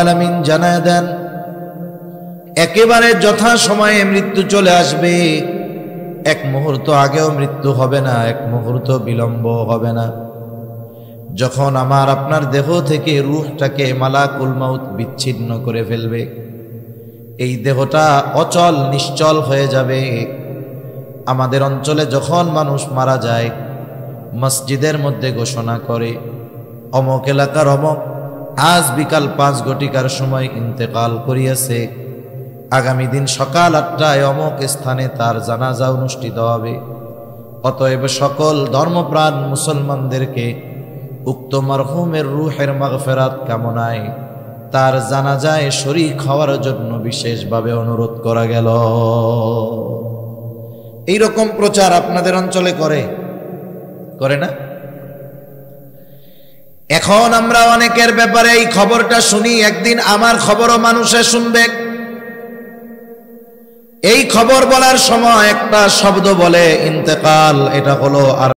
আলামিন জানায় দেন, একেবারে যথা সময়ে মৃত্যু চলে আসবে। এক মুহূর্ত আগেও মৃত্যু হবে না, এক মুহূর্ত বিলম্ব হবে না। যখন আমার আপনার দেহ থেকে রূহটাকে মালাকুল মাউত বিচ্ছিন্ন করে ফেলবে, এই দেহটা অচল নিশ্চল হয়ে যাবে। আমাদের অঞ্চলে যখন মানুষ মারা যায়, মসজিদের মধ্যে ঘোষণা করে, অমক এলাকার অমক আজ বিকাল 5 ঘটিকার সময় ইন্তেকাল করিয়াছে, আগামী দিন সকাল 8টায় অমক স্থানে তার জানাজা অনুষ্ঠিত হবে। অতএব সকল ধর্মপ্রাণ মুসলমানদেরকে উক্ত মরহুমের রূহের মাগফিরাত কামনায় তার জানাজায় শরীক হওয়ার জন্য বিশেষভাবে অনুরোধ করা গেল। এই রকম প্রচার আপনাদের অঞ্চলে করে না? এখন আমরা অনেকের ব্যাপারে এই খবরটা শুনি, একদিন আমার খবরও মানুষে শুনবে। এই খবর বলার সময় একটা শব্দ বলে ইন্তেকাল, এটা হলো আর